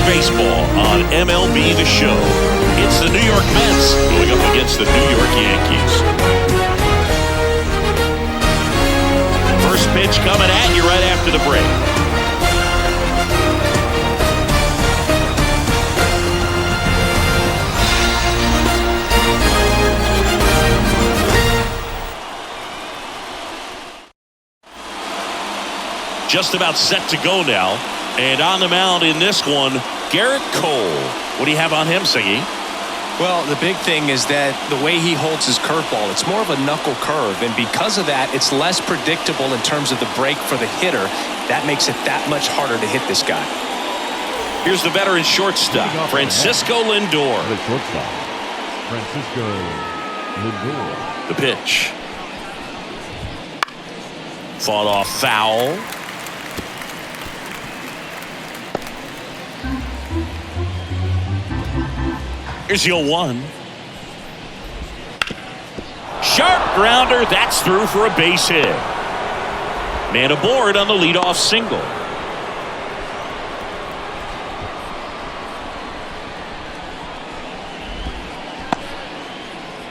baseball on MLB The Show. It's the New York Mets going up against the New York Yankees. First pitch coming at you right after the break. Just about set to go now. And on the mound in this one, Garrett Cole. What do you have on him, Siggy? Well, the big thing is that the way he holds his curveball, it's more of a knuckle curve. And because of that, it's less predictable in terms of the break for the hitter. That makes it that much harder to hit this guy. Here's the veteran shortstop, Francisco Lindor. The shortstop, Francisco Lindor. The pitch. Fought off foul. Here's the 0-1. Sharp grounder. That's through for a base hit. Man aboard on the leadoff single.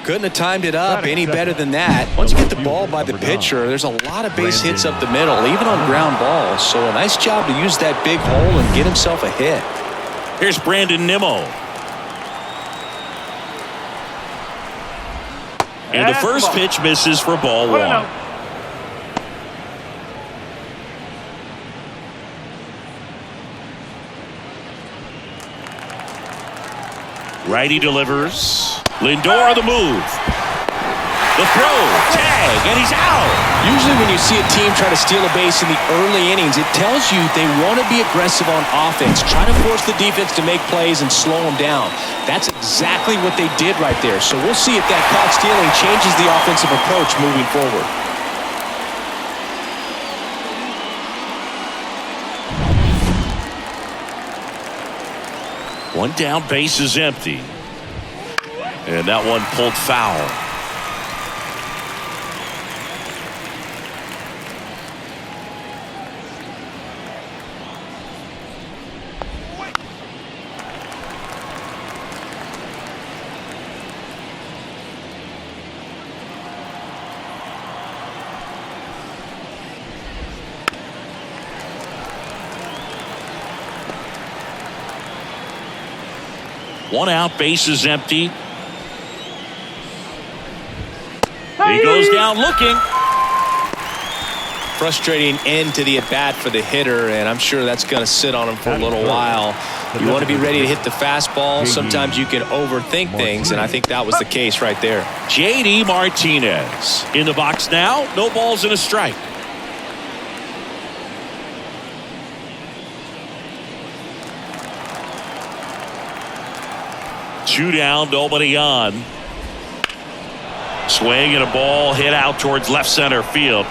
Couldn't have timed it up any better than that. Once you get the ball by the pitcher, there's a lot of base hits up the middle, even on ground balls. So a nice job to use that big hole and get himself a hit. Here's Brandon Nimmo. And the first pitch misses for ball one. Righty delivers. Lindor on the move. The throw, tag, and he's out. Usually when you see a team try to steal a base in the early innings, it tells you they want to be aggressive on offense. Try to force the defense to make plays and slow them down. That's exactly what they did right there. So we'll see if that caught stealing changes the offensive approach moving forward. One down, base is empty. And that one pulled foul. One out, base is empty. He goes down looking. Frustrating end to the at-bat for the hitter, and I'm sure that's going to sit on him for a little while. You want to be ready to hit the fastball. Sometimes you can overthink things, and I think that was the case right there. J.D. Martinez in the box now. No balls and a strike. Two down, nobody on. Swing and a ball hit out towards left center field.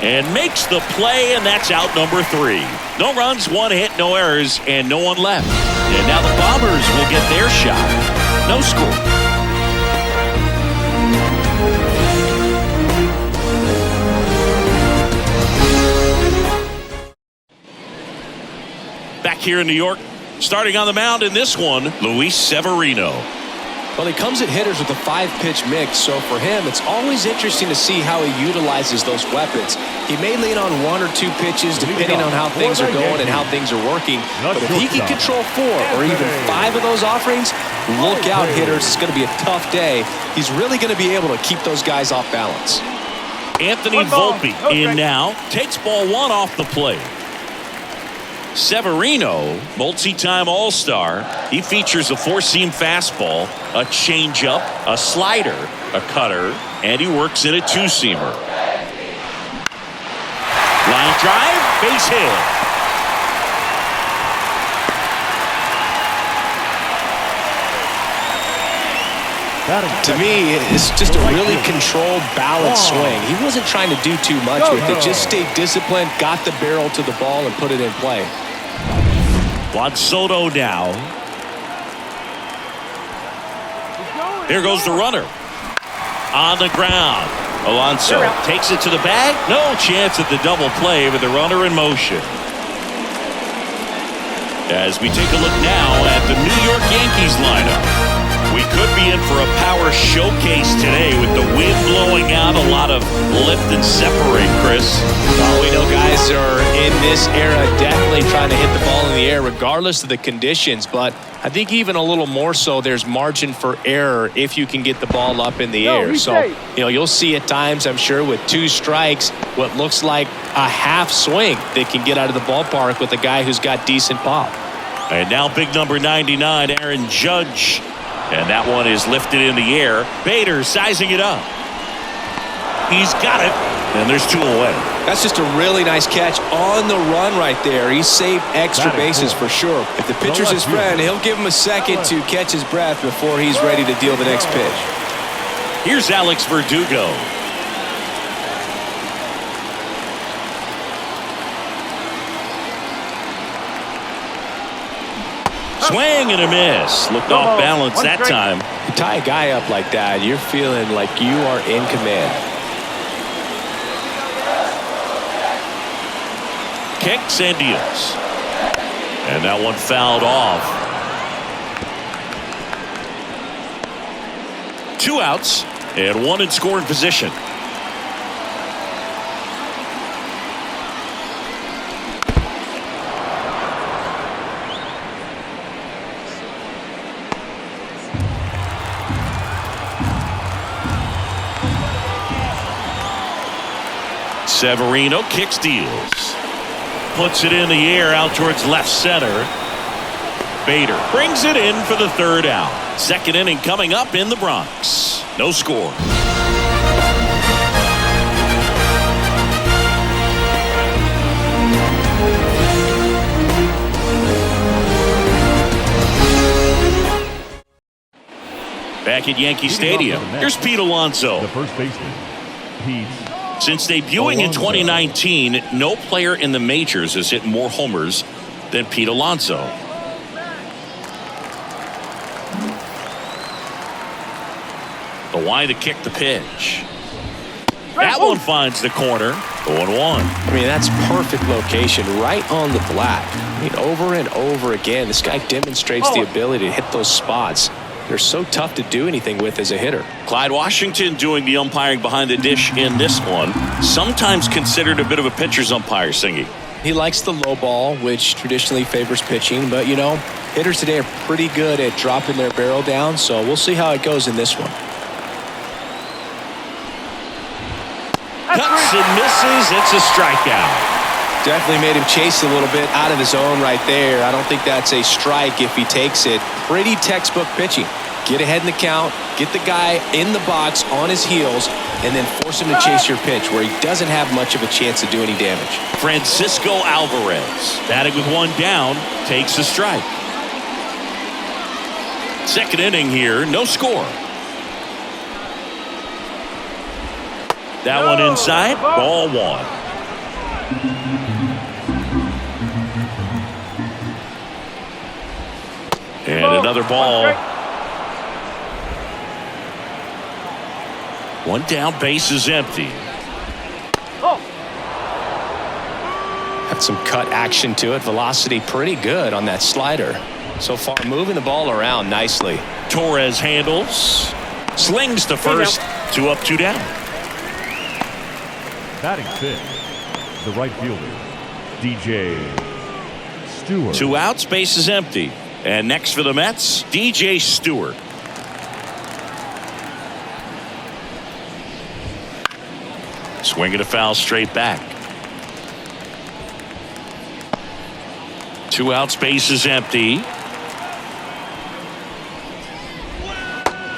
And makes the play, and that's out number 3. No runs, one hit, no errors, and no one left. And now the Bombers will get their shot. No score. Back here in New York, starting on the mound in this one, Luis Severino. Well, he comes at hitters with a 5-pitch mix, so for him, it's always interesting to see how he utilizes those weapons. He may lean on 1 or 2 pitches depending on how things are going and how things are working. But if he can control 4 or even 5 of those offerings, look out, hitters. It's going to be a tough day. He's really going to be able to keep those guys off balance. Anthony Volpe in now. Takes ball 1 off the plate. Severino, multi-time All-Star. He features a 4-seam fastball, a changeup, a slider, a cutter, and he works in a 2-seamer. Line drive, base hit. To me, it's just a really controlled, balanced swing. He wasn't trying to do too much with it. Just stayed disciplined, got the barrel to the ball, and put it in play. Juan Soto now. Here goes the runner. On the ground. Alonso takes it to the bag. No chance at the double play with the runner in motion. As we take a look now at the New York Yankees lineup. We could be in for a power showcase today with the wind blowing out, a lot of lift and separate, Chris. Well, we know guys are in this era definitely trying to hit the ball in the air regardless of the conditions, but I think even a little more so there's margin for error if you can get the ball up in the air. So, you'll see at times, I'm sure, with 2 strikes, what looks like a half swing that can get out of the ballpark with a guy who's got decent pop. And now big number 99, Aaron Judge. And that one is lifted in the air. Bader sizing it up. He's got it. And there's 2 away. That's just a really nice catch on the run right there. He saved extra bases for sure. If the pitcher's his friend, he'll give him a second to catch his breath before he's ready to deal the next pitch. Here's Alex Verdugo. Swing and a miss. Looked off balance that time. You tie a guy up like that, you're feeling like you are in command. Kicks and deals. And that one fouled off. 2 outs and 1 in scoring position. Severino kicks, deals. Puts it in the air out towards left center. Bader brings it in for the 3rd out. 2nd inning coming up in the Bronx. No score. Back at Yankee Stadium, here's Pete Alonso. The first baseman, Pete. Since debuting in 2019, no player in the majors has hit more homers than Pete Alonso. The line to kick the pitch. That one finds the corner. 0-1. I mean, that's perfect location right on the black. I mean, over and over again, this guy demonstrates the ability to hit those spots. They're so tough to do anything with as a hitter. Clyde Washington doing the umpiring behind the dish in this one. Sometimes considered a bit of a pitcher's umpire, Singy. He likes the low ball, which traditionally favors pitching. But, hitters today are pretty good at dropping their barrel down. So we'll see how it goes in this one. Cuts and misses. It's a strikeout. Definitely made him chase a little bit out of his own right there. I don't think that's a strike if he takes it. Pretty textbook pitching. Get ahead in the count, get the guy in the box on his heels, and then force him to chase your pitch where he doesn't have much of a chance to do any damage. Francisco Alvarez, batting with 1 down, takes a strike. 2nd inning here, no score. That one inside, ball 1. And another ball. 1 down, base is empty. Had some cut action to it. Velocity pretty good on that slider. So far, moving the ball around nicely. Torres handles. Slings to first. 2 up, 2 down. Batting 5th, the right fielder, DJ Stewart. 2 outs, base is empty. And next for the Mets, DJ Stewart. Swinging a foul straight back. 2 outs, base is empty.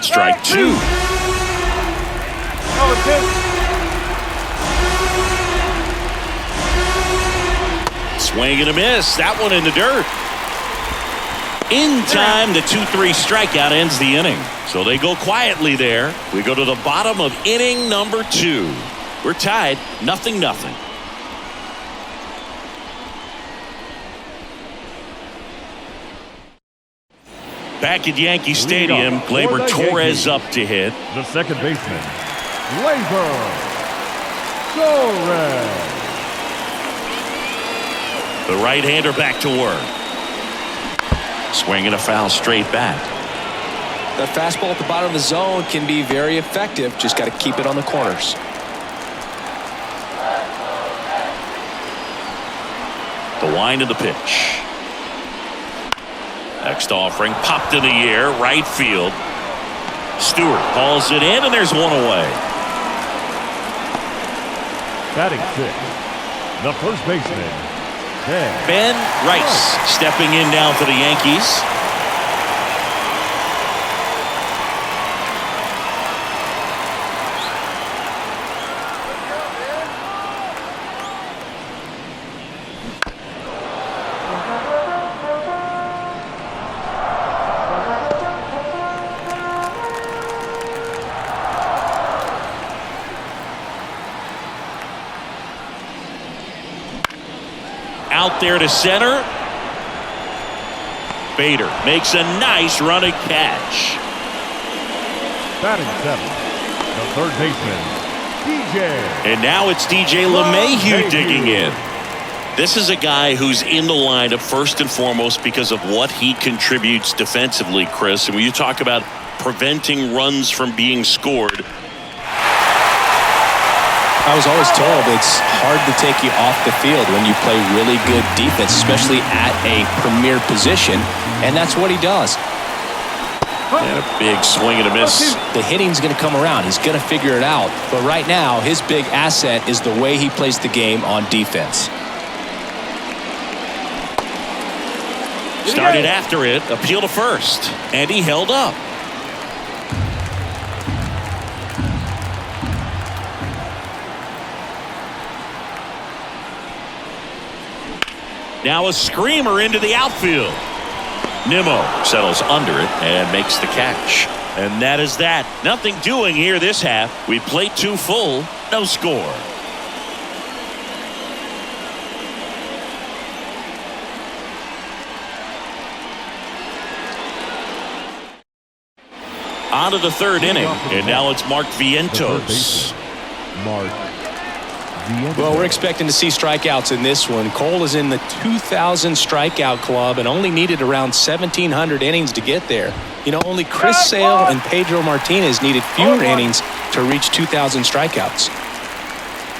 Strike 2. Swing and a miss. That one in the dirt. In time, the 2-3 strikeout ends the inning. So they go quietly there. We go to the bottom of inning number 2. We're tied, 0-0. Back at Yankee Stadium, Gleyber Torres up to hit. The second baseman, Gleyber Torres. The right-hander back to work. Swing and a foul straight back. That fastball at the bottom of the zone can be very effective. Just got to keep it on the corners. The wind of the pitch. Next offering popped in the air, right field. Stewart calls it in, and there's one away. Batting sixth, the first baseman, Ben Rice stepping in now for the Yankees. Out there to center. Bader makes a nice running catch. batting seventh, the third baseman, DJ. And now it's DJ LeMahieu digging in. This is a guy who's in the lineup first and foremost because of what he contributes defensively, Chris. And when you talk about preventing runs from being scored, I was always told it's hard to take you off the field when you play really good defense, especially at a premier position, and that's what he does. And a big swing and a miss. The hitting's going to come around. He's going to figure it out. But right now, his big asset is the way he plays the game on defense. Started after it, appeal to first, and he held up. Now a screamer into the outfield. Nimmo settles under it and makes the catch. And that is that. Nothing doing here this half. We played two full, no score. On to the third inning, and now it's Mark Vientos. Well, we're expecting to see strikeouts in this one. Cole is in the 2,000 strikeout club and only needed around 1,700 innings to get there. You know, only Chris Sale and Pedro Martinez needed fewer innings to reach 2,000 strikeouts.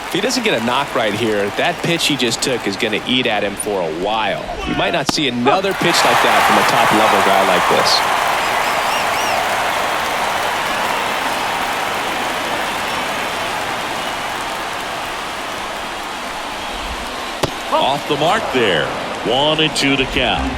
If he doesn't get a knock right here, that pitch he just took is going to eat at him for a while. You might not see another pitch like that from a top-level guy like this. Off the mark there. 1-2 to count.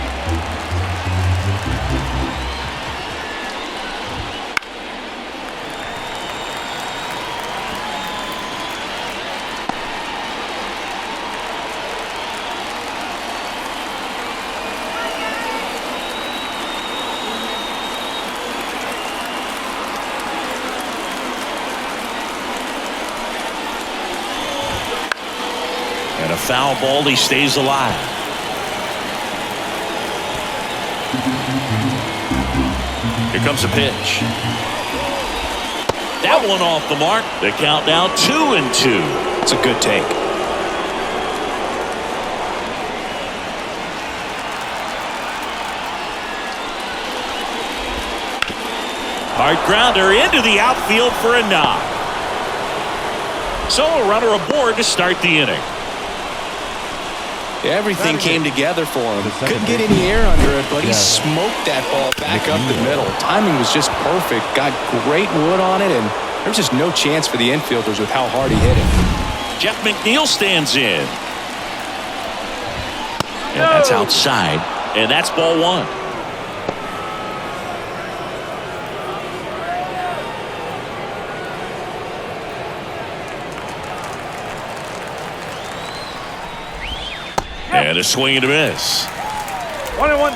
And a foul ball, he stays alive. Here comes a pitch. That one off the mark. The count now 2-2. It's a good take. Hard grounder into the outfield for a knock. So a runner aboard to start the inning. Everything came together for him. Couldn't get any air under it, but he smoked that ball back up the middle. Timing was just perfect. Got great wood on it, and there was just no chance for the infielders with how hard he hit it. Jeff McNeil stands in. And that's outside, and that's ball one. And a swing and a miss. 1-1.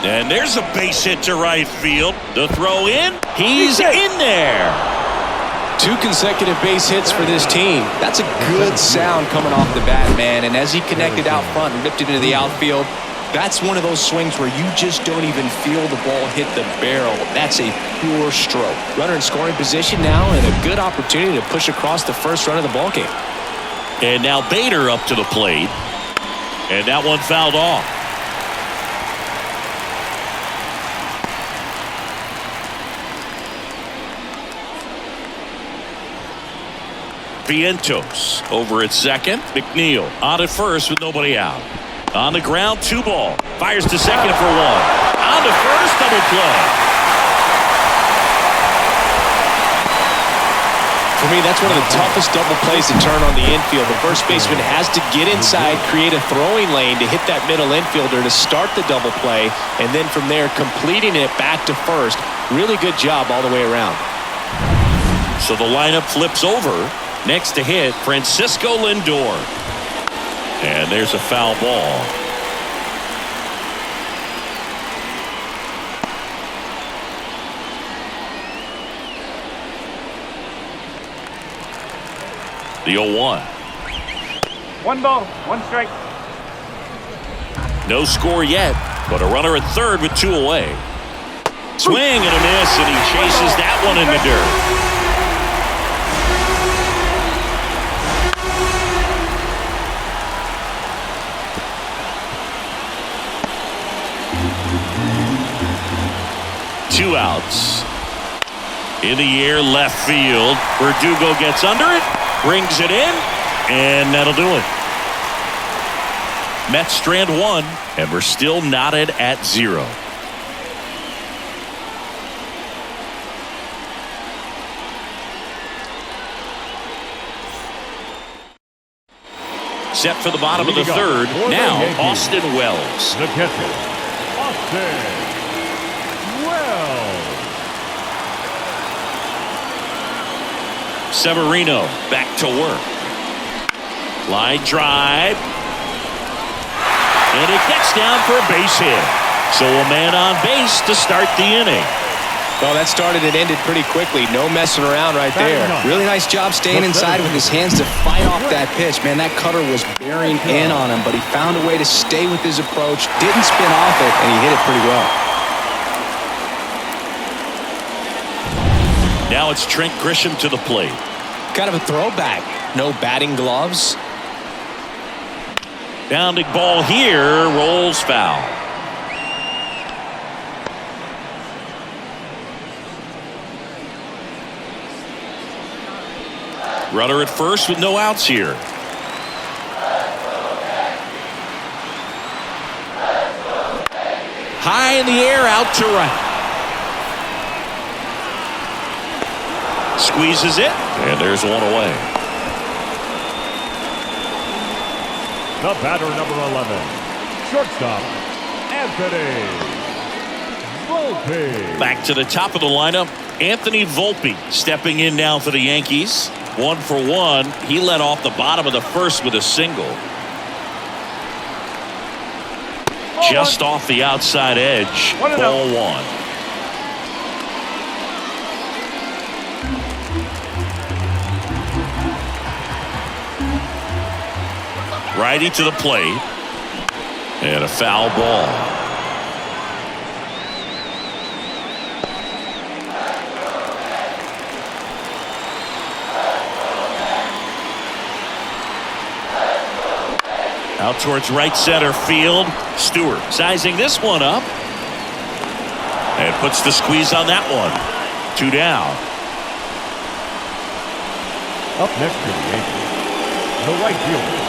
And there's a base hit to right field. The throw in. He's in there. 2 consecutive base hits for this team. That's a good sound coming off the bat, man. And as he connected out front and ripped it into the outfield, that's one of those swings where you just don't even feel the ball hit the barrel. That's a pure stroke. Runner in scoring position now and a good opportunity to push across the first run of the ballgame. And now Bader up to the plate. And that one fouled off. Vientos over at second. McNeil on at first with nobody out. On the ground, 2 ball. Fires to second for 1. On to first, double play. For me, that's one of the toughest double plays to turn on the infield. The first baseman has to get inside, create a throwing lane to hit that middle infielder to start the double play, and then from there completing it back to first. Really good job all the way around. So the lineup flips over. Next to hit, Francisco Lindor. And there's a foul ball. The 0-1. 1 ball, 1 strike. No score yet, but a runner at third with 2 away. Swing and a miss, and he chases that one in the dirt. Two outs. In the air, left field. Verdugo gets under it, brings it in, and that'll do it. Mets strand 1, and we're still knotted at 0. Set for the bottom of the third. Now, Austin Wells. The catcher, Austin Wells. Severino back to work. Line drive. And it gets down for a base hit. So a man on base to start the inning. Well, that started and ended pretty quickly. No messing around right there. Really nice job staying inside with his hands to fight off that pitch. Man, that cutter was bearing in on him, but he found a way to stay with his approach, didn't spin off it, and he hit it pretty well. Now it's Trent Grisham to the plate. Kind of a throwback. No batting gloves. Bounding ball here, rolls foul. Runner at first with no outs here. High in the air, out to right. Squeezes it, and there's one away. The batter, number 11, shortstop, Anthony Volpe. Back to the top of the lineup, Anthony Volpe stepping in now for the Yankees. 1 for 1. He led off the bottom of the first with a single. Just off the outside edge. Ball 1. Righty to the plate. And a foul ball. Out towards right center field. Stewart sizing this one up. And puts the squeeze on that one. 2 down. Up next to the Yankees, the right fielder,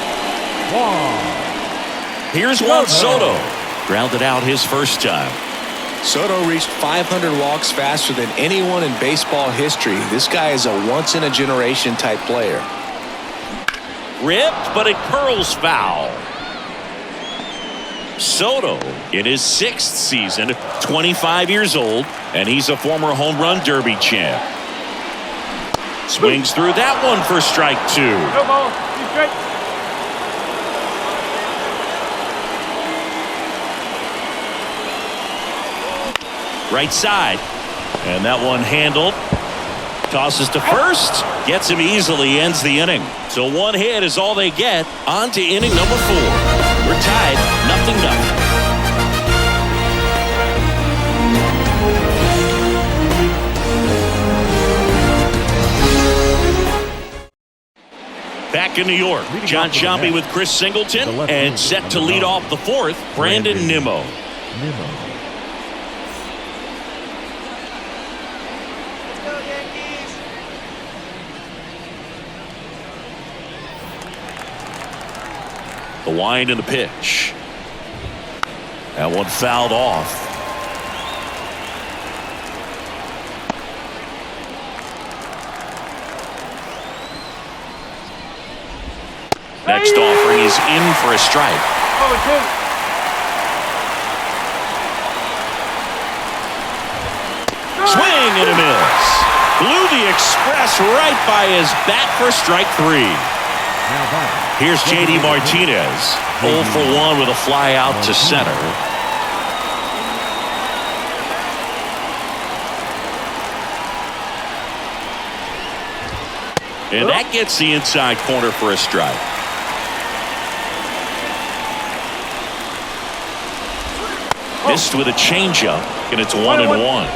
Juan. Here's Juan Soto. Grounded out his first time. Soto reached 500 walks faster than anyone in baseball history. This guy is a once-in-a-generation type player. Ripped, but it curls foul. Soto in his 6th season, 25 years old, and he's a former home run derby champ. Swings through that one for strike 2. No ball, 2 strikes. Right side, and that one handled. Tosses to first, gets him easily, ends the inning. So 1 hit is all they get. On to inning number 4. We're tied, 0-0. Back Back in New York, John Sciambi with Chris Singleton, and set to lead off the fourth, Brandon Nimmo. Nimmo. Let's go, Yankees. The wind and the pitch. That one fouled off. Next offering is in for a strike. Oh, 2. Swing and a miss. Blew the express right by his bat for strike 3. Here's J.D. Martinez. 0 for 1 with a fly out to center. And that gets the inside corner for a strike. Missed with a changeup, and it's 1-1.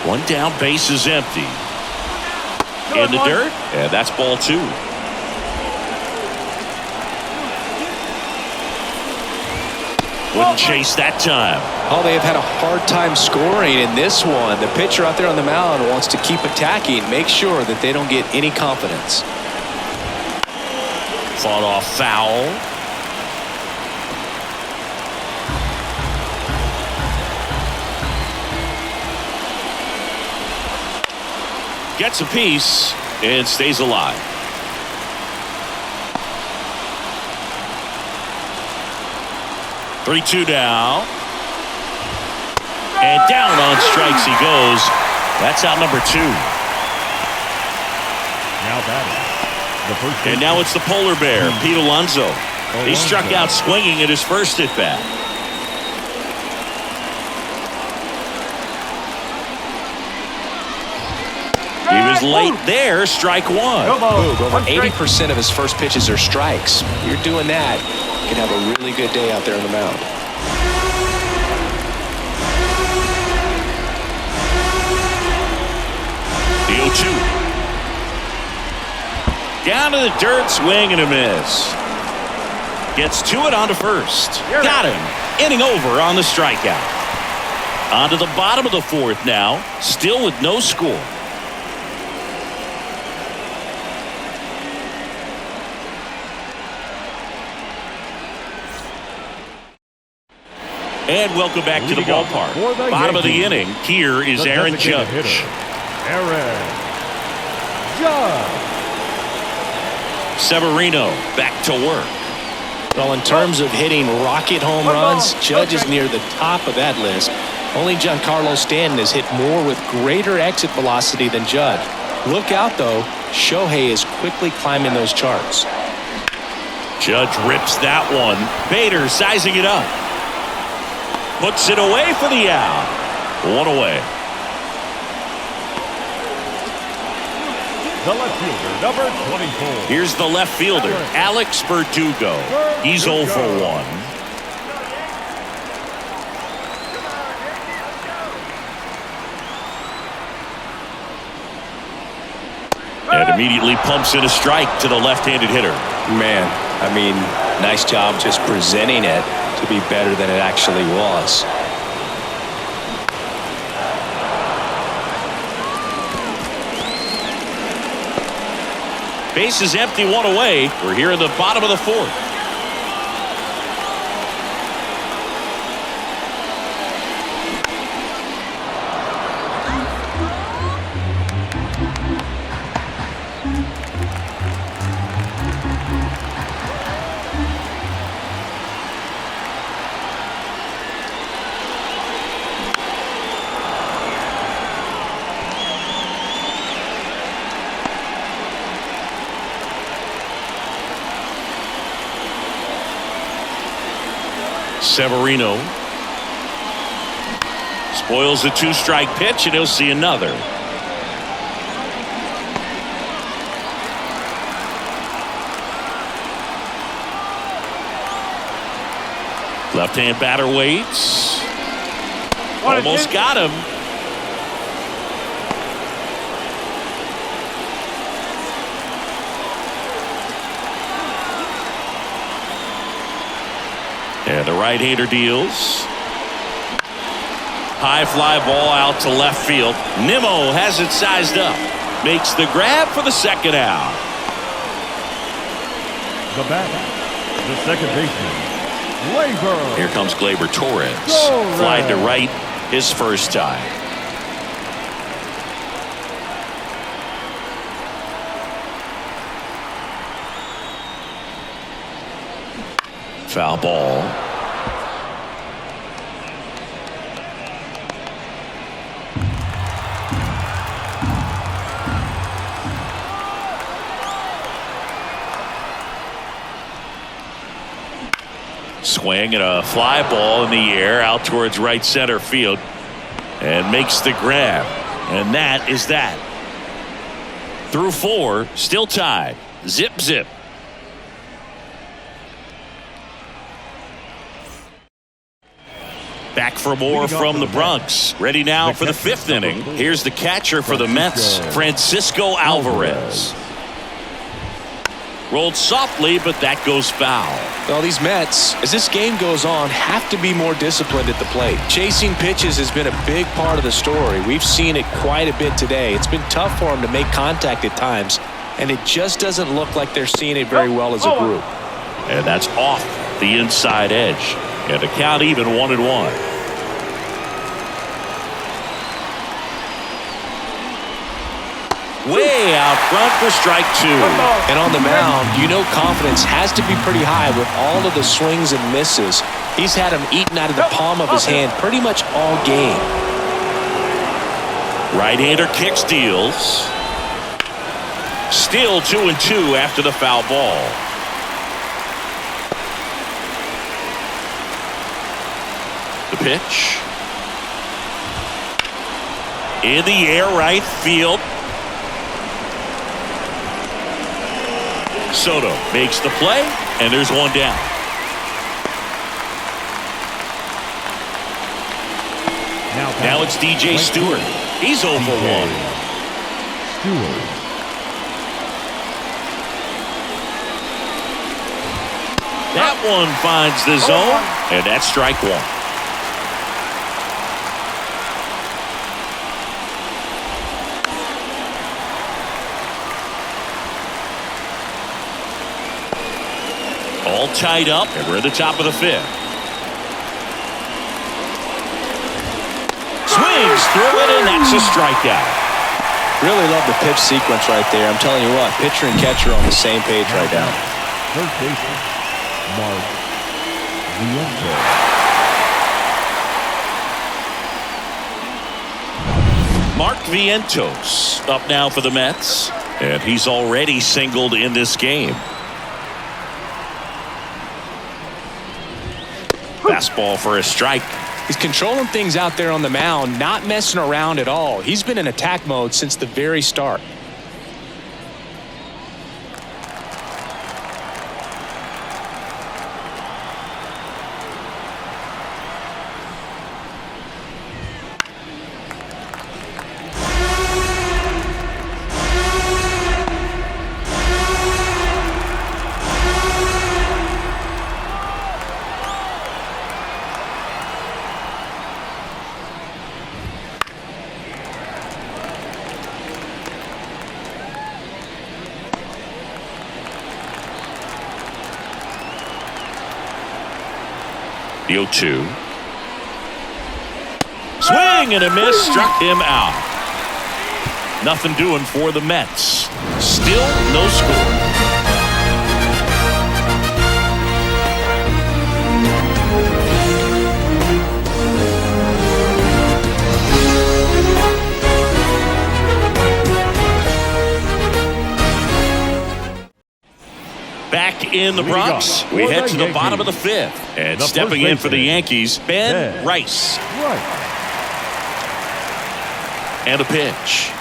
One down, base is empty. In the dirt, and that's ball 2. Wouldn't chase that time. Oh, they have had a hard time scoring in this one. The pitcher out there on the mound wants to keep attacking, make sure that they don't get any confidence. Fought off foul. Gets a piece and stays alive. Three-two now. And down on strikes he goes. That's out number 2. Now batting. The first and now it's the polar bear, Pete Alonso. He struck out swinging at his first at bat. He was late there, strike 1. Over 80% of his first pitches are strikes. You're doing that, you can have a really good day out there on the mound. The 0-2. Down to the dirt, swing and a miss. Gets to it onto first. Got him. Inning over on the strikeout. On to the bottom of the fourth now, still with no score. And welcome back to the ballpark. Bottom of the inning. Here is Aaron Judge. Aaron Judge. Severino back to work. Well, in terms of hitting rocket home runs, Judge is near the top of that list. Only Giancarlo Stanton has hit more with greater exit velocity than Judge. Look out, though. Shohei is quickly climbing those charts. Judge rips that one. Bader sizing it up. Puts it away for the out. One away. The left fielder, number 24. Here's the left fielder, Alex Verdugo. He's 0 for 1. And immediately pumps in a strike to the left-handed hitter. Man, I mean, nice job just presenting it to be better than it actually was. Base is empty, one away. We're here in the bottom of the fourth. Severino spoils the 2-strike pitch, and he'll see another. Left-hand batter waits. Almost got him. And the right-hander deals. High fly ball out to left field. Nimmo has it sized up. Makes the grab for the second out. The batter, the second baseman, Gleyber. Here comes Gleyber Torres. Go Flied to Red. right his first time. Foul ball. Swing and a fly ball in the air out towards right center field and makes the grab. And that is that. Through 4, still tied. Zip, zip. Back for more from the Bronx. Ready now for the 5th inning. Here's the catcher for the Mets, Francisco Alvarez. Rolled softly, but that goes foul. Well, these Mets, as this game goes on, have to be more disciplined at the plate. Chasing pitches has been a big part of the story. We've seen it quite a bit today. It's been tough for them to make contact at times, and it just doesn't look like they're seeing it very well as a group. And that's off the inside edge. And the count even 1-1. Way out front for strike 2. And on the mound, you know confidence has to be pretty high with all of the swings and misses. He's had them eaten out of the palm of his hand pretty much all game. Right-hander kicks, deals. Still 2-2 after the foul ball. The pitch. In the air, right field. Soto makes the play, and there's one down. Now it's DJ Stewart. He's 0 for 1. Stewart. That one finds the zone, and that's strike 1. All tied up, and we're at the top of the 5th. Swings through it, and that's a strikeout. Really love the pitch sequence right there. I'm telling you what, pitcher and catcher on the same page right now. First baseman, Mark Vientos. Mark Vientos up now for the Mets, and he's already singled in this game. Fastball for a strike. He's controlling things out there on the mound, not messing around at all. He's been in attack mode since the very start. The 0-2. Swing and a miss, struck him out. Nothing doing for the Mets. Still no score. Back in the Bronx, we head to the bottom of the 5th. And The stepping first in for the baseman, Yankees, Ben Rice. Right. And a pitch.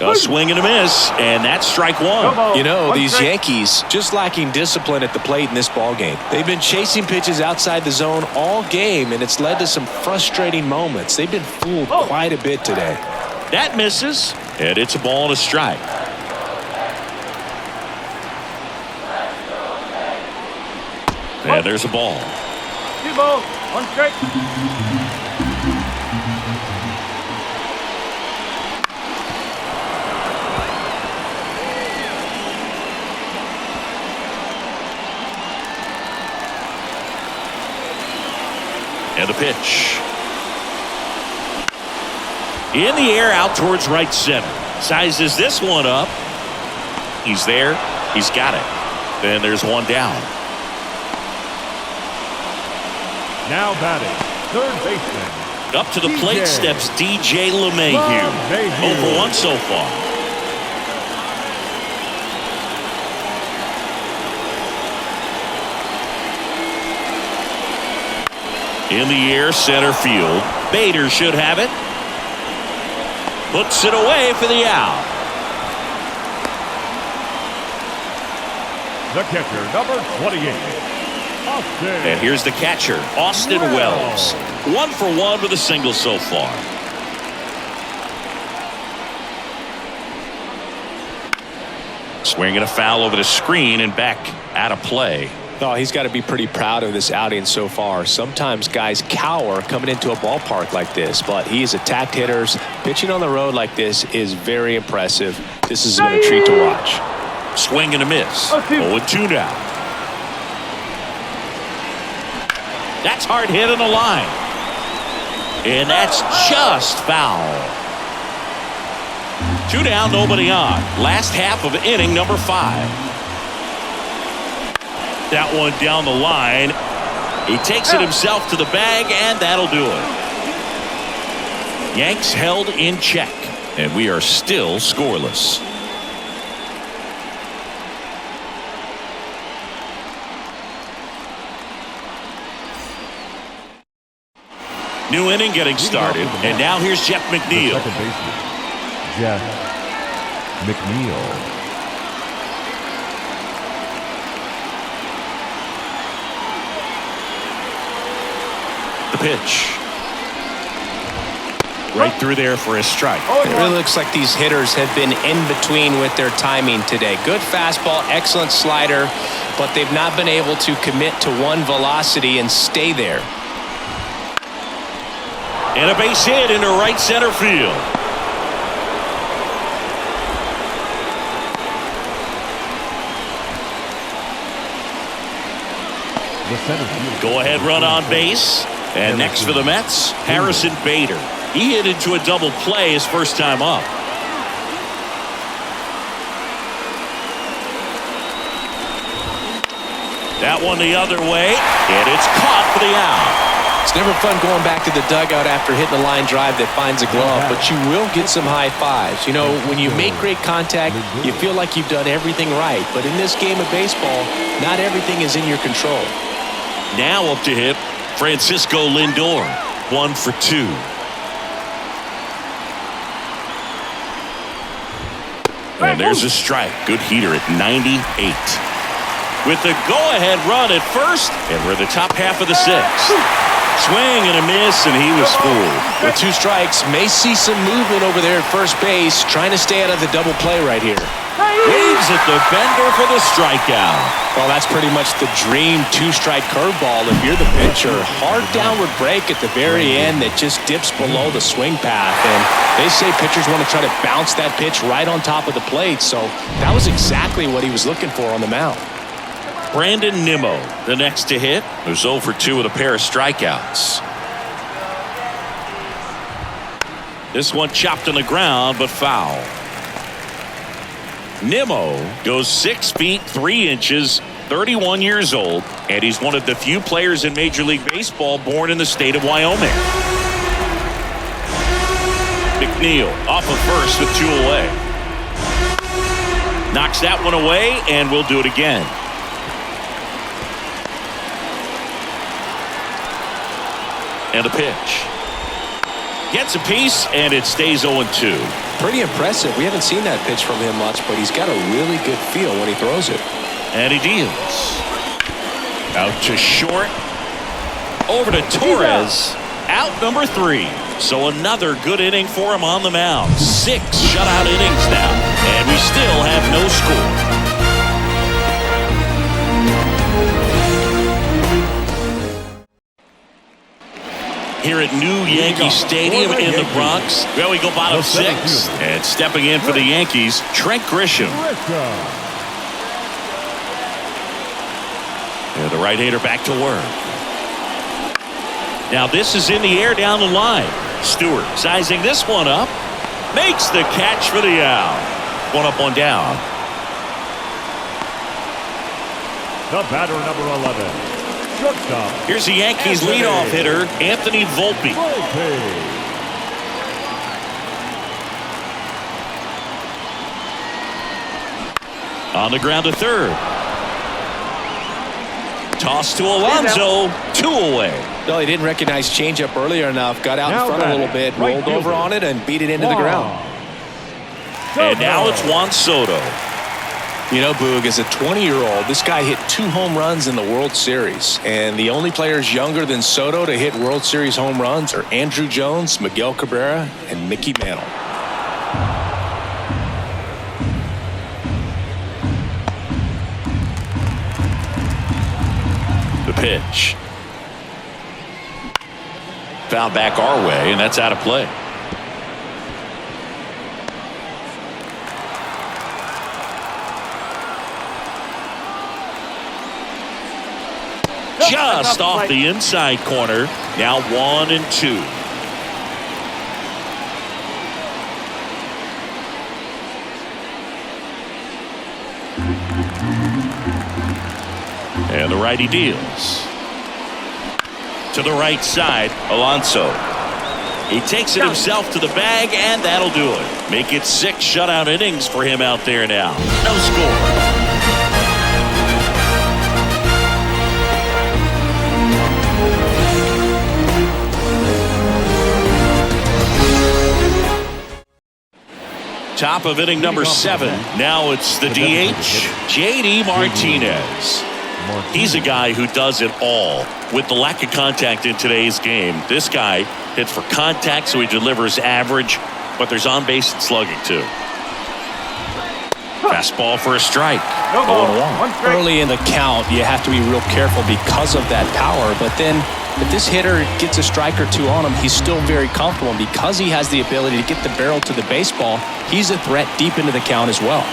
A swing and a miss, and that's strike 1. You know, these Yankees just lacking discipline at the plate in this ballgame. They've been chasing pitches outside the zone all game, and it's led to some frustrating moments. They've been fooled quite a bit today. That misses, and it's a ball and a strike. And there's a ball. 2 balls, 1 strike. And a pitch. In the air out towards right center. Sizes this one up. He's there. He's got it. Then there's one down. Now batting, third baseman. Up to the plate steps DJ LeMahieu. 0 for 1 so far. In the air, center field. Bader should have it. Puts it away for the out. The catcher, number 28. Austin. And here's the catcher, Austin Wells. 1 for 1 with a single so far. Swinging a foul over the screen and back out of play. Oh, he's got to be pretty proud of this outing so far. Sometimes guys cower coming into a ballpark like this, but he's attacked hitters. Pitching on the road like this is very impressive. This has been a treat to watch. Swing and a miss. 0-2 now. That's hard hit on the line. And that's just foul. 2 down, nobody on. Last half of inning number 5. That one down the line. He takes it himself to the bag, and that'll do it. Yanks held in check, and we are still scoreless. New inning getting started, and now here's Jeff McNeil. Second baseman, Jeff McNeil. The pitch. Right through there for a strike. It really looks like these hitters have been in between with their timing today. Good fastball, excellent slider, but they've not been able to commit to one velocity and stay there. And a base hit into right center field. The center field. Go ahead run on base. And next for the Mets, Harrison Bader. He hit into a double play his first time up. That one the other way, and it's caught for the out. It's never fun going back to the dugout after hitting a line drive that finds a glove, but you will get some high fives. You know, when you make great contact, you feel like you've done everything right. But in this game of baseball, not everything is in your control. Now up to hit, Francisco Lindor. 1 for 2. And there's a strike. Good heater at 98. With the go-ahead run at first, and we're the top half of the 6th. Swing and a miss, and he was fooled. With 2 strikes, may see some movement over there at first base, trying to stay out of the double play right here. Waves at the bender for the strikeout. Well, that's pretty much the dream 2-strike curveball if you're the pitcher. Hard downward break at the very end that just dips below the swing path. And they say pitchers want to try to bounce that pitch right on top of the plate. So that was exactly what he was looking for on the mound. Brandon Nimmo, the next to hit, who's 0 for 2 with a pair of strikeouts. This one chopped on the ground, but foul. Nimmo goes 6 feet 3 inches, 31 years old, and he's one of the few players in Major League Baseball born in the state of Wyoming. McNeil off of first with 2 away. Knocks that one away, and we'll do it again. And a pitch. Gets a piece, and it stays 0-2. Pretty impressive. We haven't seen that pitch from him much, but he's got a really good feel when he throws it. And he deals. Out to short. Over to Torres. Out number 3. So another good inning for him on the mound. 6 shutout innings now. And we still have no score. here at new Yankee Stadium in the Bronx. Well, we go bottom 6. And stepping in for the Yankees, Trent Grisham. And the right-hander back to work. Now this is in the air down the line. Stewart sizing this one up. Makes the catch for the out. One up, one down. The batter, number 11. Shortstop. Here's the Yankees leadoff hitter, Anthony Volpe. On the ground to third. Toss to Alonso. 2 away. No, he didn't recognize changeup earlier enough. Got out in front a little bit, rolled over on it, and beat it into the ground. And now it's Juan Soto. You know, Boog, as a 20-year-old, this guy hit 2 home runs in the World Series. And the only players younger than Soto to hit World Series home runs are Andrew Jones, Miguel Cabrera, and Mickey Mantle. The pitch. Foul back our way, and that's out of play. Just off the inside corner. Now 1-2. And the righty deals. To the right side, Alonso. He takes it himself to the bag, and that'll do it. Make it 6 shutout innings for him out there now. No score. Top of inning number 7. Now it's the DH, J.D. Martinez. He's a guy who does it all. With the lack of contact in today's game, this guy hits for contact, so he delivers average, but there's on-base and slugging too. Fastball for a strike. 0-1. Early in the count, you have to be real careful because of that power, but then if this hitter gets a strike or 2 on him, he's still very comfortable. And because he has the ability to get the barrel to the baseball, he's a threat deep into the count as well.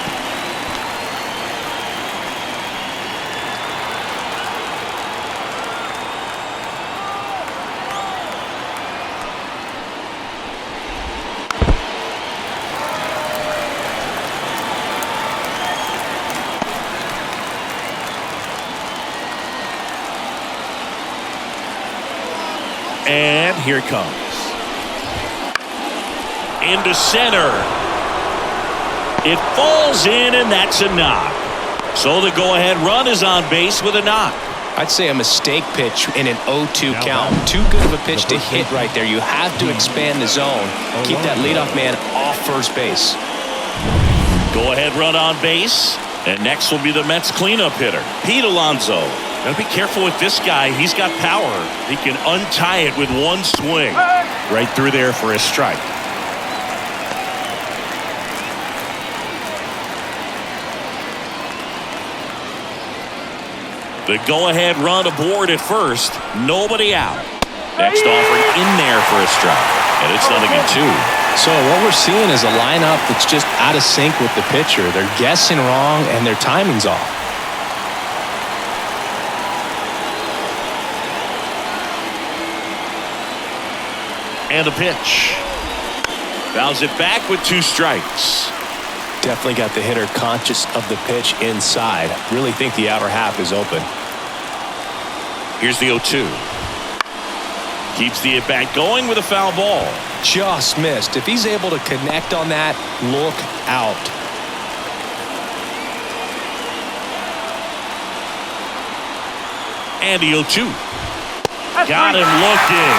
And here it comes. Into center. It falls in, and that's a knock. So the go-ahead run is on base with a knock. I'd say a mistake pitch in an 0-2 count. Too good of a pitch to hit right there. You have to expand the zone. Keep that leadoff man off first base. Go-ahead run on base. And next will be the Mets cleanup hitter, Pete Alonso. Gotta be careful with this guy. He's got power. He can untie it with one swing. Right through there for a strike. The go-ahead run aboard at first. Nobody out. Next offering in there for a strike. And it's 0-2. So what we're seeing is a lineup that's just out of sync with the pitcher. They're guessing wrong, and their timing's off. And the pitch. Fouls it back with 2 strikes. Definitely got the hitter conscious of the pitch inside. Really think the outer half is open. Here's the 0-2. Keeps the at-bat going with a foul ball. Just missed. If he's able to connect on that, look out. And the 0-2. Got him looking.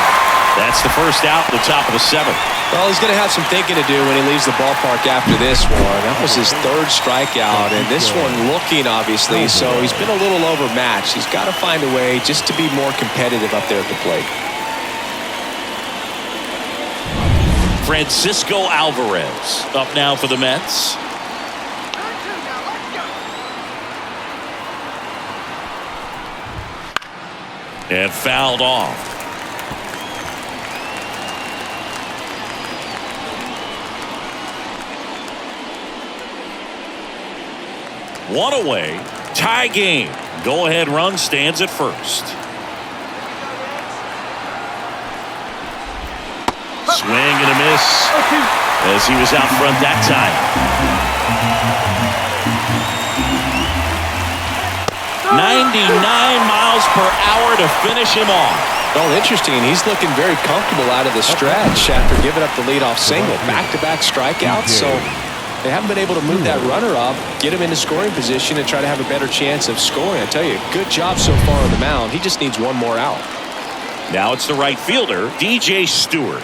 That's the first out at the top of the 7th. Well, he's going to have some thinking to do when he leaves the ballpark after this one. That was his 3rd strikeout, and this one looking, obviously, so he's been a little overmatched. He's got to find a way just to be more competitive up there at the plate. Francisco Alvarez up now for the Mets. And fouled off. One away. Tie game. Go-ahead run stands at first. Swing and a miss as he was out front that time. 99 miles per hour to finish him off. Well, interesting. He's looking very comfortable out of the stretch after giving up the leadoff single. Back-to-back strikeouts, so they haven't been able to move that runner up, get him into scoring position, and try to have a better chance of scoring. I tell you, good job so far on the mound. He just needs one more out. Now it's the right fielder, DJ Stewart.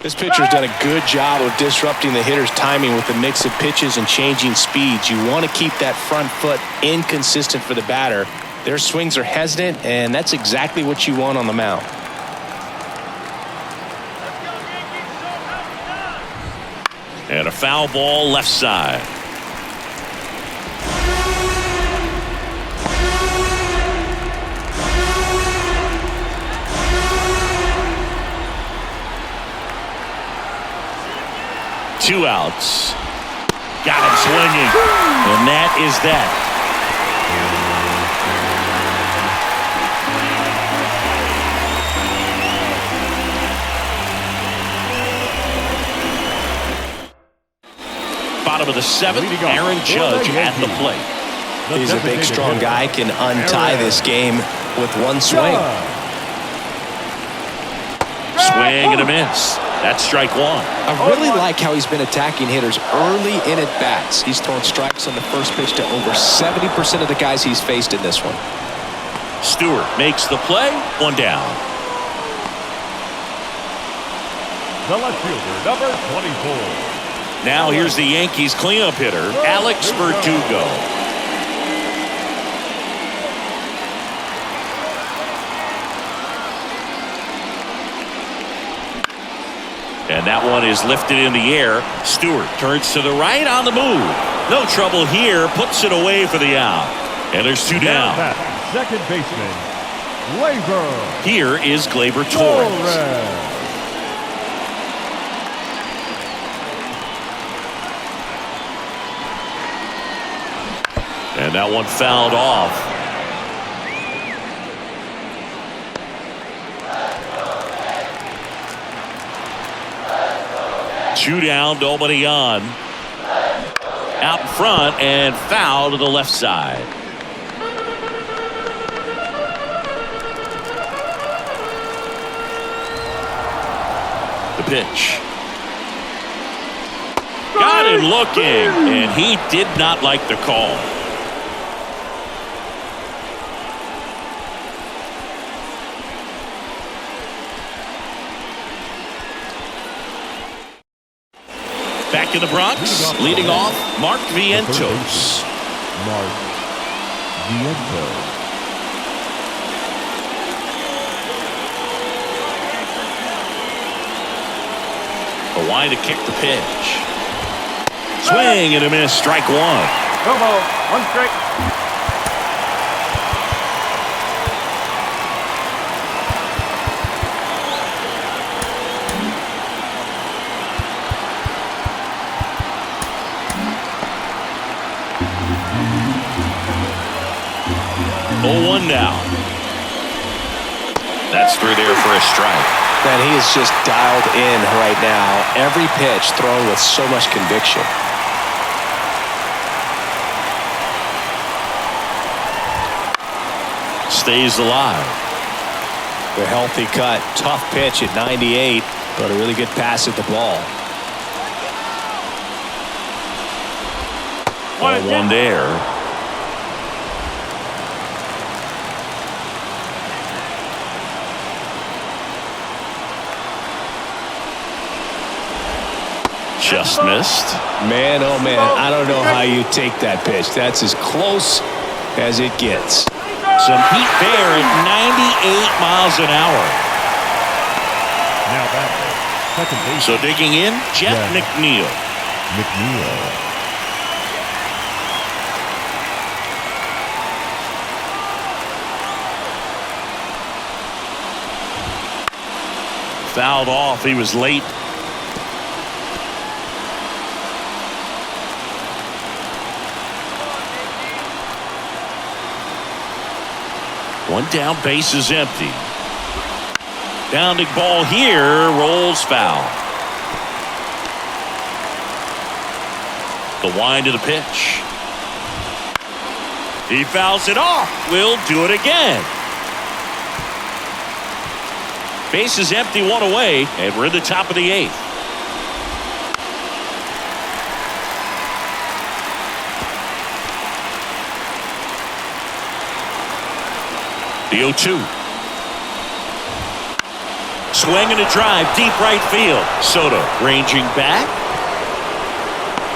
This pitcher's done a good job of disrupting the hitter's timing with the mix of pitches and changing speeds. You want to keep that front foot inconsistent for the batter. Their swings are hesitant, and that's exactly what you want on the mound. And a foul ball left side. Two outs. Got him swinging. And that is that. Bottom of the seventh, Aaron Judge at the plate. He's a big, strong guy, can untie this game with one swing. Swing and a miss. That's strike one. I really like how he's been attacking hitters early in at bats. He's thrown strikes on the first pitch to over 70% of the guys he's faced in this one. Stewart makes the play. One down. The left fielder, number 24. Now here's the Yankees cleanup hitter, Alex Verdugo. And that one is lifted in the air. Stewart turns to the right on the move. No trouble here. Puts it away for the out. And there's two down. Second baseman, Gleyber. Here is Gleyber Torres. And that one fouled off. Two down, nobody on. Out in front and foul to the left side. The pitch. Got him looking, and he did not like the call. Back in the Bronx, leading off, Mark Vientos. Mark Vientos. A wide to kick the pitch. Swing and a miss, strike one. No ball, one strike. Oh, 1 now. That's through there for a strike. Man, he is just dialed in right now. Every pitch thrown with so much conviction. Stays alive. The healthy cut. Tough pitch at 98, but a really good pass at the ball. One there. Just missed. Man, oh man, I don't know how you take that pitch. That's as close as it gets. Some heat there at 98 miles an hour. Now back second base. So digging in, Jeff McNeil. McNeil. Fouled off. He was late. One down, base is empty. Downed ball here, rolls foul. The wind of the pitch. He fouls it off. We'll do it again. Base is empty, one away, and we're in the top of the 8th. The 0-2. Swing and a drive, deep right field. Soto ranging back.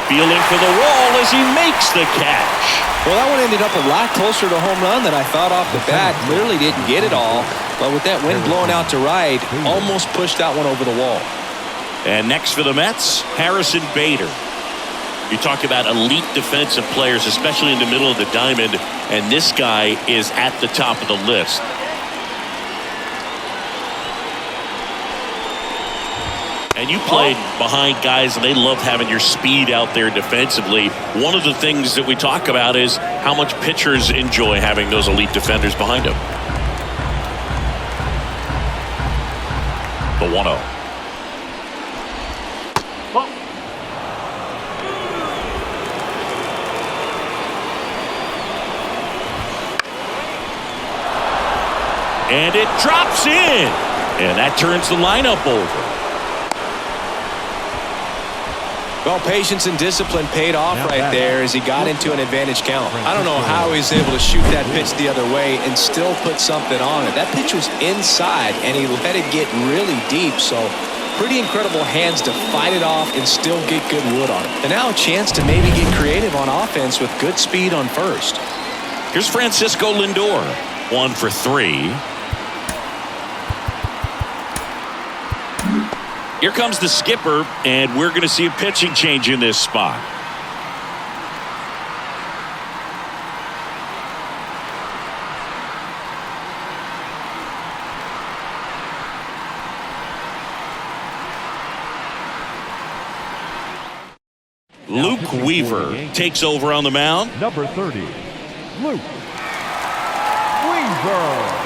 Feeling for the wall as he makes the catch. Well, that one ended up a lot closer to home run than I thought off the bat. Clearly didn't get it all, but with that wind blowing out to right, almost pushed that one over the wall. And next for the Mets, Harrison Bader. You talk about elite defensive players, especially in the middle of the diamond, and this guy is at the top of the list. And you played behind guys, and they love having your speed out there defensively. One of the things that we talk about is how much pitchers enjoy having those elite defenders behind them. The 1-0. And it drops in. And that turns the lineup over. Well, patience and discipline paid off right there as he got into an advantage count. I don't know how he was able to shoot that pitch the other way and still put something on it. That pitch was inside, and he let it get really deep. So pretty incredible hands to fight it off and still get good wood on it. And now a chance to maybe get creative on offense with good speed on first. Here's Francisco Lindor. 1 for 3. Here comes the skipper, and we're going to see a pitching change in this spot. Luke Weaver takes over on the mound. Number 30, Luke Weaver.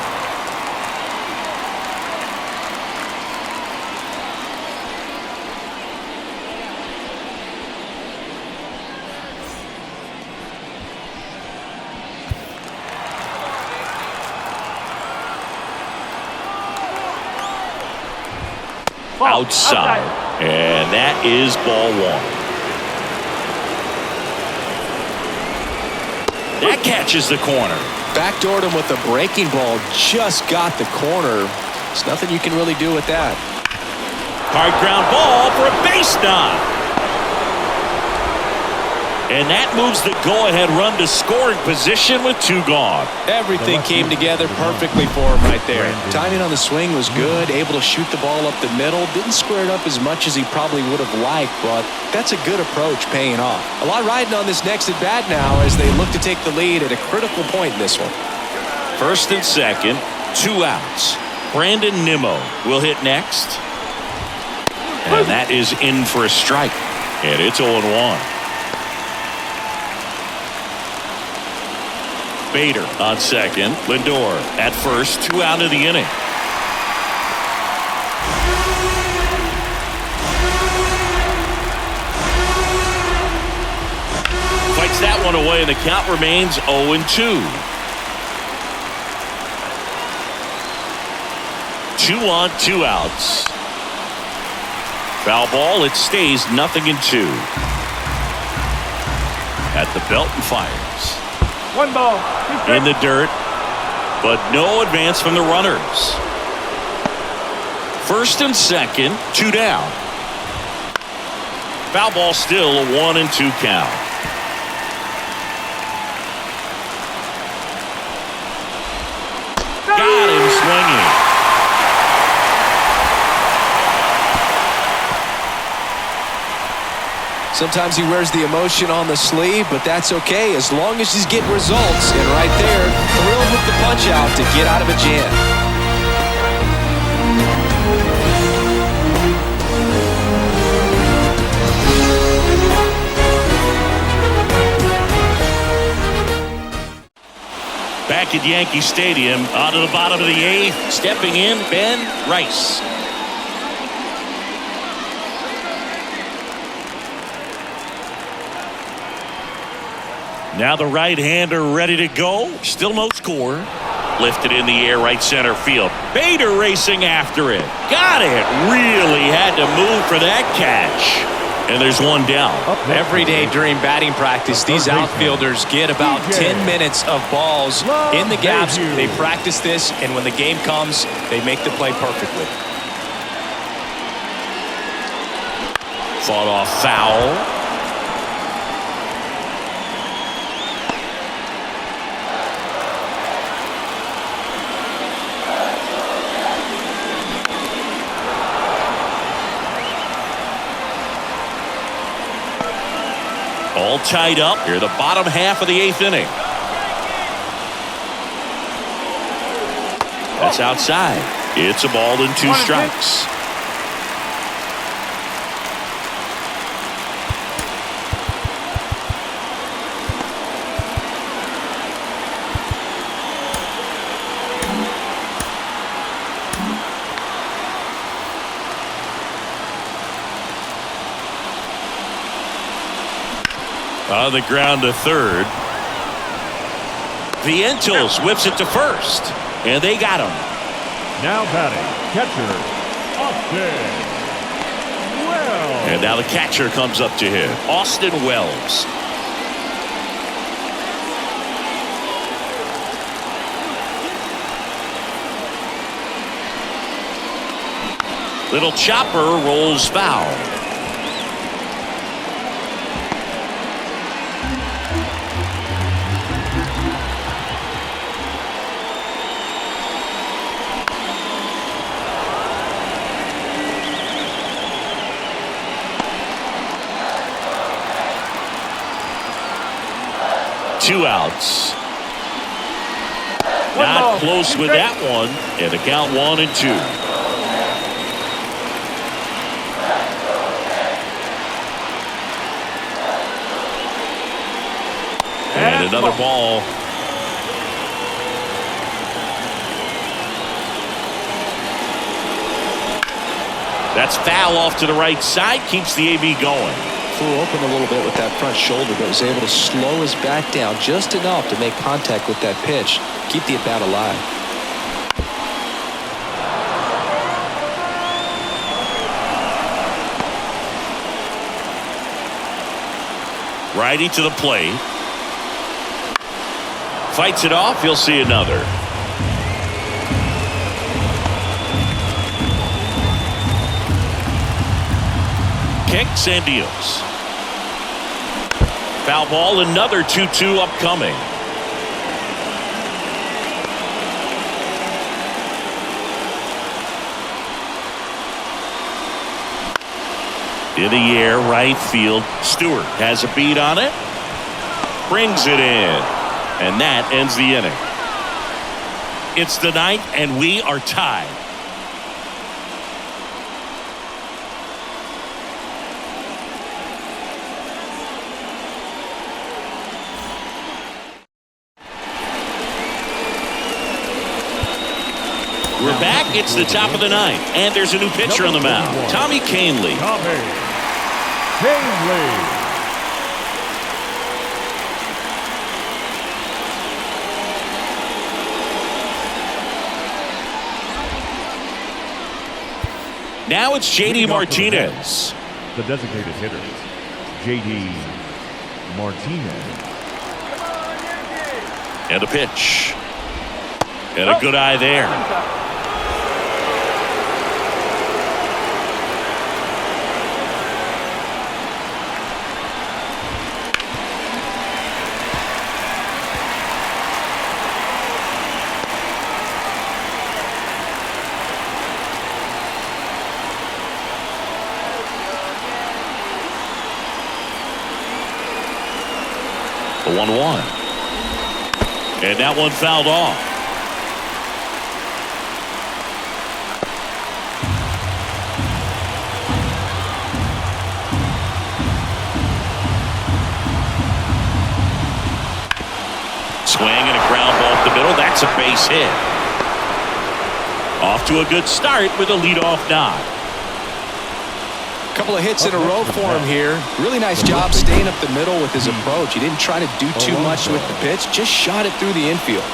Outside. And that is ball 1. That catches the corner. Backdoored him with a breaking ball. Just got the corner. There's nothing you can really do with that. Hard ground ball for a base knock. And that moves the go-ahead run to scoring position with 2 gone. Everything came together perfectly for him right there. Timing on the swing was good, able to shoot the ball up the middle. Didn't square it up as much as he probably would have liked, but that's a good approach paying off. A lot riding on this next at-bat now as they look to take the lead at a critical point in this one. First and second, 2 outs. Brandon Nimmo will hit next. And that is in for a strike. And it's 0-1. Bader on second. Lindor at first. 2 out of the inning. Fights that one away, and the count remains 0-2. 2 on, 2 outs. Foul ball. It stays 0-2. At the belt and fires. 1 ball. In the dirt, but no advance from the runners. First and second, 2 down. Foul ball, still a 1-2 count. Got him swinging. Sometimes he wears the emotion on the sleeve, but that's okay as long as he's getting results. And right there, thrilled with the punch out to get out of a jam. Back back at Yankee Stadium. On to the bottom of the 8th. Stepping in, Ben Rice. Now the right-hander ready to go. Still no score. Lifted in the air, right center field. Bader racing after it. Got it. Really had to move for that catch. And there's one down. Every day during batting practice, these outfielders get about 10 minutes of balls in the gaps. They practice this, and when the game comes, they make the play perfectly. Fought off foul. All tied up here, the bottom half of the 8th inning. That's outside. It's a ball and 2 strikes. On the ground to third. Vientos whips it to first. And they got him. Now batting, catcher, Austin Wells. And now the catcher comes up to hit. Austin Wells. Little chopper rolls foul. Two outs. Not close with that one. And the count 1-2. And another ball. That's foul off to the right side. Keeps the AB going. Flew open a little bit with that front shoulder, but was able to slow his back down just enough to make contact with that pitch. Keep the at-bat alive. Righty to the plate. Fights it off. He'll see another. Kicks and deals. Foul ball, another 2-2 upcoming. In the air, right field. Stewart has a beat on it. Brings it in. And that ends the inning. It's the 9th, and we are tied. We're back. It's the top of the 9th. And there's a new pitcher on the mound. Tommy Kahnle. Tommy Kahnle. Now it's J.D. Martinez. The designated hitters, J.D. Martinez. And a pitch. And a good eye there. The 1-1. And that one fouled off. Swing and a ground ball up the middle. That That's a base hit. Off to a good start with a leadoff knock. Couple of hits in a row for him here. Really nice job staying up the middle with his approach. He didn't try to do too much with the pitch, just shot it through the infield.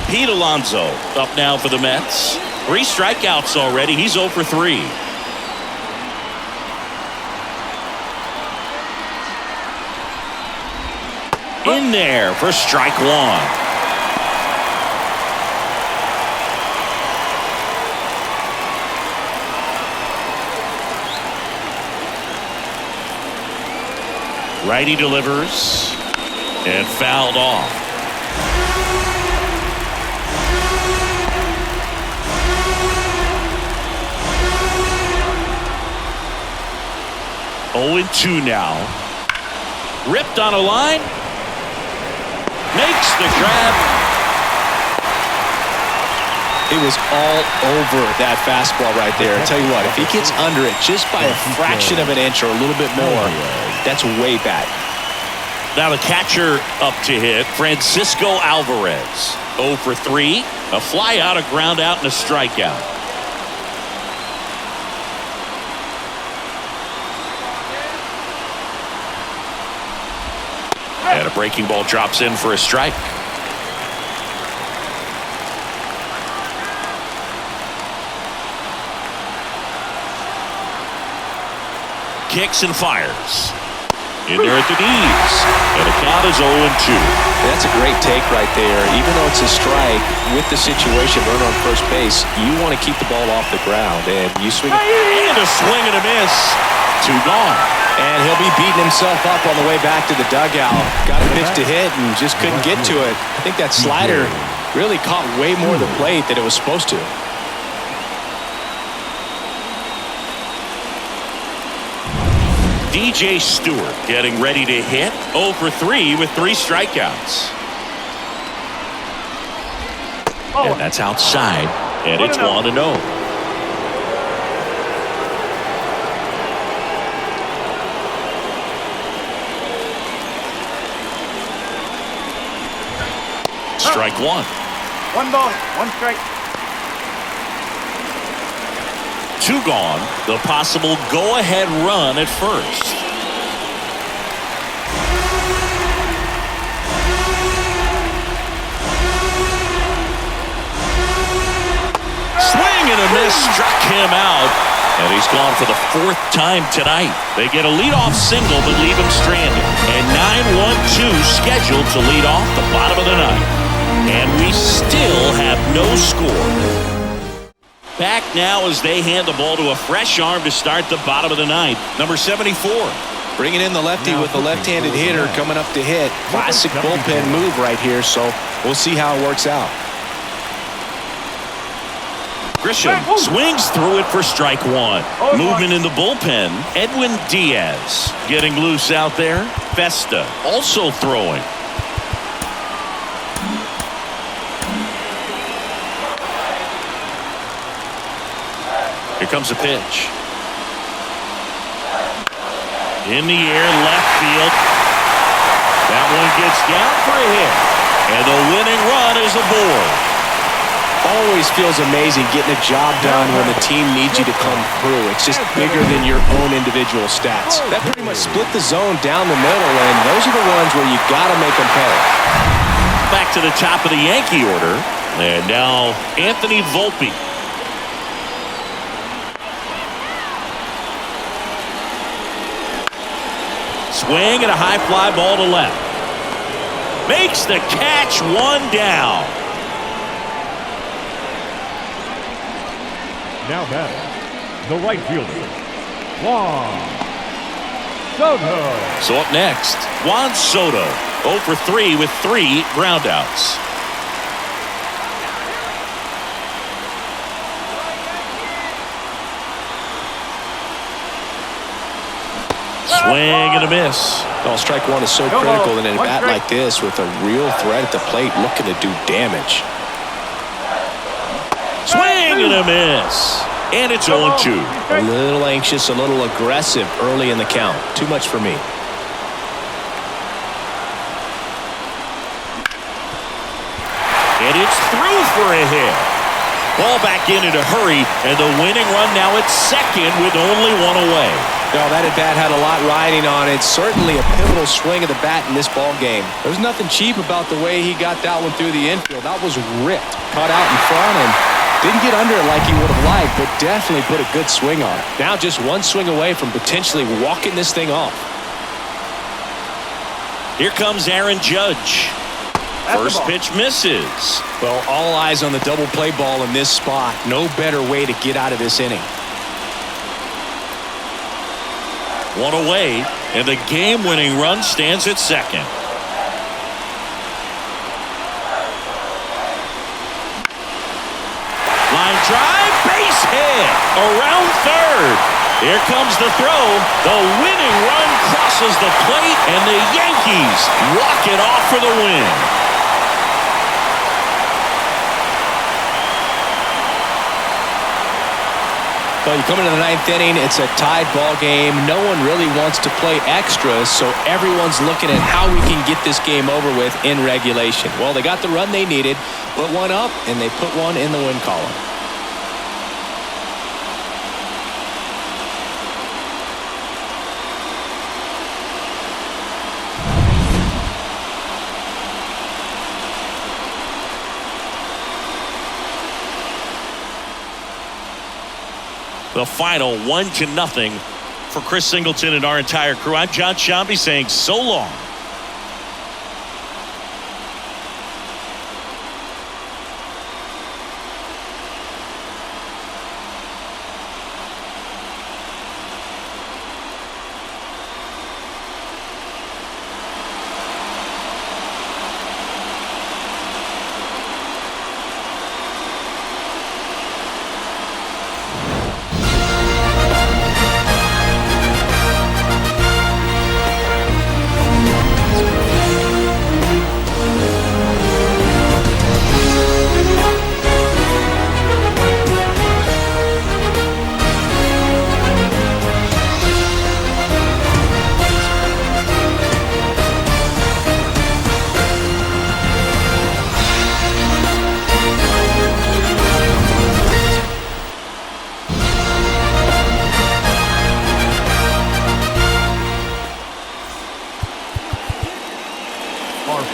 Pete Alonso up now for the Mets. 3 strikeouts already. He's 0 for 3. In there for strike 1. Righty delivers and fouled off. Oh, 2 now. Ripped on a line. Makes the grab. It was all over that fastball right there. I'll tell you what, if he gets under it just by a fraction of an inch or a little bit more, that's way back. Now the catcher up to hit, Francisco Alvarez. 0 for 3. A fly out, a ground out, and a strikeout. And a breaking ball drops in for a strike. Kicks and fires. In there at the knees. And the count is 0-2. That's a great take right there. Even though it's a strike, with the situation, runner on first base, you want to keep the ball off the ground. And you swing. And a swing and a miss. 2 gone. And he'll be beating himself up on the way back to the dugout. Got a pitch to hit and just couldn't get to it. I think that slider really caught way more of the plate than it was supposed to. DJ Stewart getting ready to hit. 0 for 3 with 3 strikeouts. And that's outside. And it's 1-0. Strike 1. 1 ball, 1 strike. 2 gone. The possible go-ahead run at first. Swing and a miss, struck him out. And he's gone for the 4th time tonight. They get a leadoff single but leave him stranded. And 9-1-2 scheduled to lead off the bottom of the 9th. And we still have no score. Back now as they hand the ball to a fresh arm to start the bottom of the 9th. Number 74. Bringing in the lefty with the left-handed hitter coming up to hit. Classic bullpen move right here, so we'll see how it works out. Grisham swings through it for strike 1. Movement in the bullpen. Edwin Diaz getting loose out there. Festa also throwing. Here comes a pitch. In the air, left field. That one gets down for a hit. And the winning run is aboard. Always feels amazing getting a job done when the team needs you to come through. It's just bigger than your own individual stats. That pretty much split the zone down the middle, and those are the ones where you got to make them pay. Back to the top of the Yankee order. And now Anthony Volpe. Swing and a high fly ball to left. Makes the catch, 1 down. Now batting, the right fielder, Juan Soto. So up next, Juan Soto. 0 for 3 with 3 groundouts. Swing and a miss. Well, strike 1 is so critical in a bat like this with a real threat at the plate looking to do damage. Swing and a miss. And it's 0-2. A little anxious, a little aggressive early in the count. Too much for me. over a hit. Ball back in a hurry, and the winning run now at second with only one away. No, that at-bat had a lot riding on it. Certainly a pivotal swing of the bat in this ball game. There's nothing cheap about the way he got that one through the infield. That was ripped, caught out in front, and didn't get under it like he would have liked, but definitely put a good swing on it. Now just one swing away from potentially walking this thing off. Here comes Aaron Judge. First pitch misses. Well, all eyes on the double play ball in this spot. No better way to get out of this inning. One away, and the game-winning run stands at second. Line drive, base hit, around third. Here comes the throw. The winning run crosses the plate, and the Yankees walk it off for the win. Well, you come into the ninth inning, it's a tied ball game. No one really wants to play extras, so everyone's looking at how we can get this game over with in regulation. Well, they got the run they needed, put one up, and they put one in the win column. The final 1-0 for Chris Singleton and our entire crew. I'm John Shambi saying so long.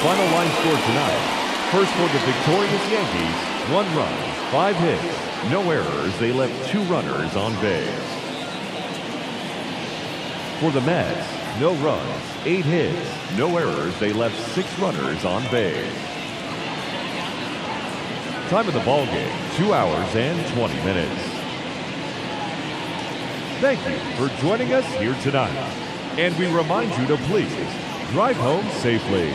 Final line score tonight. First for the victorious Yankees, 1 run, 5 hits, no errors. They left 2 runners on base. For the Mets, no runs, 8 hits, no errors. They left 6 runners on base. Time of the ball game, 2 hours and 20 minutes. Thank you for joining us here tonight. And we remind you to please drive home safely.